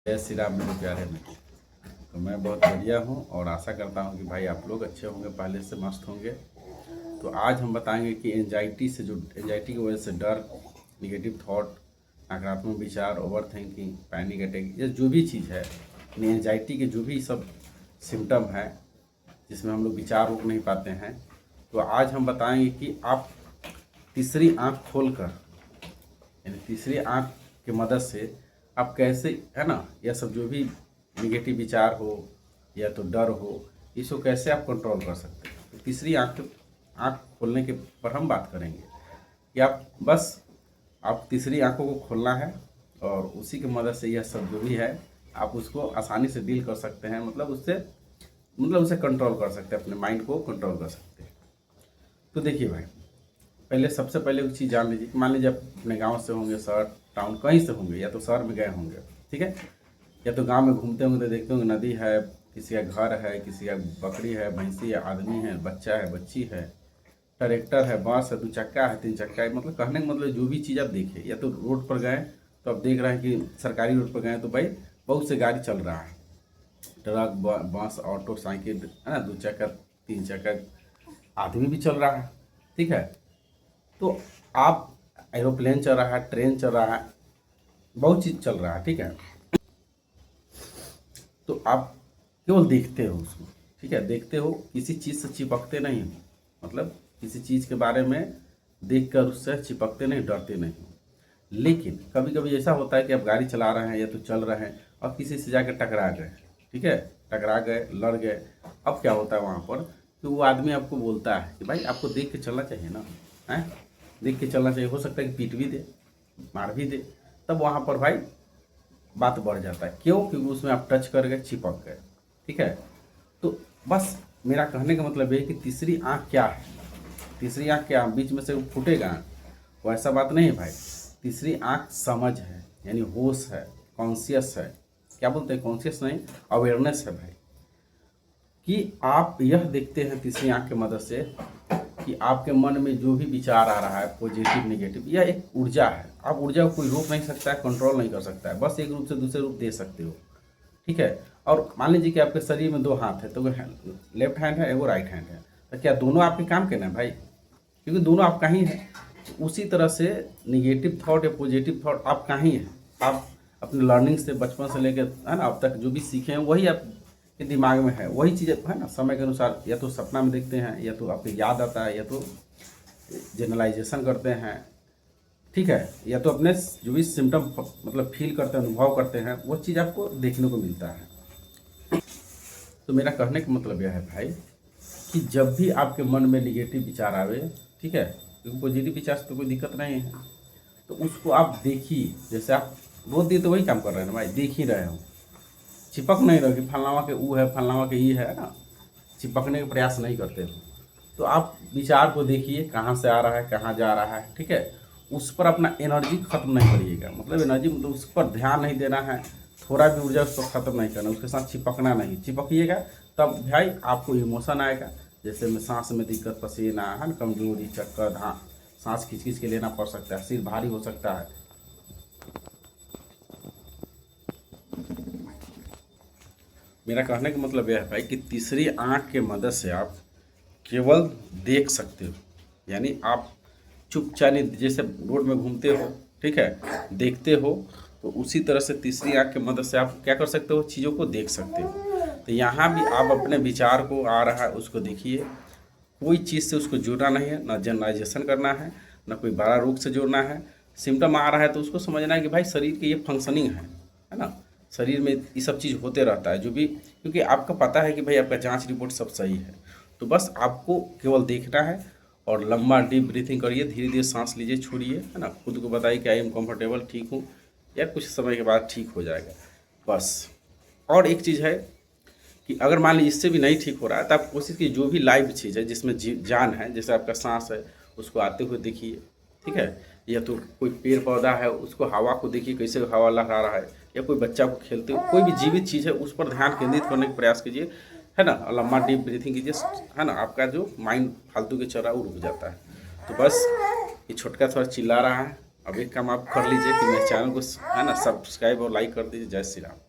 जय श्री राम मेरे प्यारे मित्र। तो मैं बहुत बढ़िया हूँ और आशा करता हूँ कि भाई आप लोग अच्छे होंगे, पहले से मस्त होंगे। तो आज हम बताएंगे कि एंजाइटी की वजह से डर, निगेटिव थॉट, नकारात्मक विचार, ओवर थिंकिंग, पैनिक अटैक, ये जो भी चीज़ है, एंजाइटी के जो भी सब सिम्टम है जिसमें हम लोग विचार रोक नहीं पाते हैं, तो आज हम बताएंगे कि आप तीसरी आँख खोलकर, यानी तीसरी आँख की मदद से आप कैसे, है ना, यह सब जो भी निगेटिव विचार हो या तो डर हो, इसको कैसे आप कंट्रोल कर सकते हैं। तो तीसरी आँख खोलने के पर हम बात करेंगे कि आप तीसरी आँखों को खोलना है और उसी की मदद से यह सब जो भी है आप उसको आसानी से डील कर सकते हैं, मतलब उसे कंट्रोल कर सकते हैं, अपने माइंड को कंट्रोल कर सकते हैं। तो देखिए भाई, सबसे पहले एक चीज़ जान लीजिए कि मान लीजिए आप अपने गांव से होंगे, शहर टाउन कहीं से होंगे, या तो शहर में गए होंगे, ठीक है, या तो गांव में घूमते होंगे तो देखते होंगे नदी है, किसी का घर है, किसी का बकरी है, भैंसी है, आदमी है, बच्चा है, बच्ची है, ट्रैक्टर है, बस है, 2 चक्का है, 3 चक्का है, मतलब कहने का मतलब जो भी चीज़ आप देखें, या तो रोड पर गए तो आप देख रहे हैं कि सरकारी रोड पर गए तो भाई बहुत से गाड़ी चल रहा है, ट्रक, बस, ऑटो, साइकिल, है ना, 2 चक्का, 3 चक्का, आदमी भी चल रहा है, ठीक है। तो आप एरोप्लेन चल रहा है, ट्रेन चल रहा है, बहुत चीज़ चल रहा है, ठीक है। तो आप केवल देखते हो उसको, ठीक है, देखते हो, किसी चीज़ से चिपकते नहीं हो, मतलब किसी चीज़ के बारे में देखकर उससे चिपकते नहीं, डरते नहीं हो। लेकिन कभी कभी ऐसा होता है कि आप गाड़ी चला रहे हैं या तो चल रहे हैं और किसी से जाकर टकरा गए, ठीक है, टकरा गए, लड़ गए। अब क्या होता है वहाँ पर कि वो आदमी आपको बोलता है कि भाई आपको देख के चलना चाहिए ना, है, देख के चलना चाहिए। हो सकता है कि पीट भी दे, मार भी दे, तब वहाँ पर भाई बात बढ़ जाता है। क्यों? क्योंकि उसमें आप टच कर गए, चिपक गए, ठीक है। तो बस मेरा कहने का मतलब ये है कि तीसरी आँख क्या है, तीसरी आँख क्या, बीच में से वो फूटेगा, वैसा बात नहीं है भाई। तीसरी आँख समझ है, यानी होश है, कॉन्शियस है, क्या बोलते हैं, कॉन्शियस नहीं, अवेयरनेस है भाई, कि आप यह देखते हैं तीसरी आँख की मदद से कि आपके मन में जो भी विचार आ रहा है, पॉजिटिव नेगेटिव, यह एक ऊर्जा है। आप ऊर्जा को कोई रोक नहीं सकता है, कंट्रोल नहीं कर सकता है, बस एक रूप से दूसरे रूप दे सकते हो, ठीक है। और मान लीजिए कि आपके शरीर में 2 हाथ है, तो वो लेफ्ट हैंड है, वो राइट हैंड है, तो क्या दोनों आपके काम के ना भाई, क्योंकि दोनों आपका ही है। तो उसी तरह से निगेटिव थॉट या पॉजिटिव थॉट आपका ही है। आप अपने लर्निंग से, बचपन से लेकर, है ना, अब तक जो भी सीखे हैं वही आपके दिमाग में है, वही चीज़ है ना। समय के अनुसार या तो सपना में देखते हैं, या तो आपको याद आता है, या तो जनरलाइजेशन करते हैं, ठीक है, या तो अपने जो भी सिम्टम मतलब फील करते हैं, अनुभव करते हैं, वो चीज़ आपको देखने को मिलता है। तो मेरा कहने का मतलब यह है भाई कि जब भी आपके मन में निगेटिव विचार आवे, ठीक है, क्योंकि पॉजिटिव विचार से तो कोई दिक्कत नहीं है, तो उसको आप देखिए। जैसे आप रोज दिए तो वही काम कर रहे हैं ना भाई, देख ही रहे हो, चिपक नहीं रहो कि फलनावा के ऊ है, फलनावा के ये है ना, चिपकने का प्रयास नहीं करते हो। तो आप विचार को देखिए, कहाँ से आ रहा है, कहाँ जा रहा है, ठीक है। उस पर अपना एनर्जी खत्म नहीं करिएगा, मतलब एनर्जी मतलब उस पर ध्यान नहीं देना है, थोड़ा भी ऊर्जा उस पर खत्म नहीं करना, उसके साथ चिपकना नहीं। चिपकिएगा तब भाई आपको इमोशन आएगा, जैसे में सांस में दिक्कत, पसीना, है ना, कमजोरी, चक्कर, हाँ, सांस खींच खींच के लेना पड़ सकता है, सिर भारी हो सकता है। मेरा कहने का मतलब यह है भाई कि तीसरी आँख के मदद से आप केवल देख सकते हो, यानी आप चुपचाप, जैसे रोड में घूमते हो, ठीक है, देखते हो, तो उसी तरह से तीसरी आँख की मदद से आप क्या कर सकते हो, चीज़ों को देख सकते हो। तो यहाँ भी आप अपने विचार को आ रहा है उसको देखिए, कोई चीज़ से उसको जोड़ना नहीं है, ना जनरलाइजेशन करना है, ना कोई बड़ा रोग से जोड़ना है। सिम्टम आ रहा है तो उसको समझना है कि भाई शरीर की ये फंक्शनिंग है ना, शरीर में ये सब चीज़ होते रहता है जो भी, क्योंकि आपका पता है कि भाई आपका जांच रिपोर्ट सब सही है। तो बस आपको केवल देखना है और लंबा डीप ब्रीथिंग करिए, धीरे धीरे सांस लीजिए, छोड़िए, है ना, खुद को बताइए कि आई एम कंफर्टेबल, ठीक हूँ, या कुछ समय के बाद ठीक हो जाएगा बस। और एक चीज़ है कि अगर मान लीजिए इससे भी नहीं ठीक हो रहा है तो आप कोशिश कीजिए, जो भी लाइव चीज़ है जिसमें जान है, जैसे आपका सांस है, उसको आते हुए देखिए, ठीक है, या तो कोई पेड़ पौधा है उसको हवा को देखिए, कैसे हवा लगा रहा है, या कोई बच्चा को खेलते हुए, कोई भी जीवित चीज़ है उस पर ध्यान केंद्रित करने का प्रयास कीजिए, है ना, लम्बा डीप ब्रीथिंग कीजिए, है ना, आपका जो माइंड फालतू के चल रहा है वो रुक जाता है। तो बस ये छोटका थोड़ा चिल्ला रहा है, अब एक काम आप कर लीजिए कि मेरे चैनल को, है ना, सब्सक्राइब और लाइक कर दीजिए। जय श्री राम।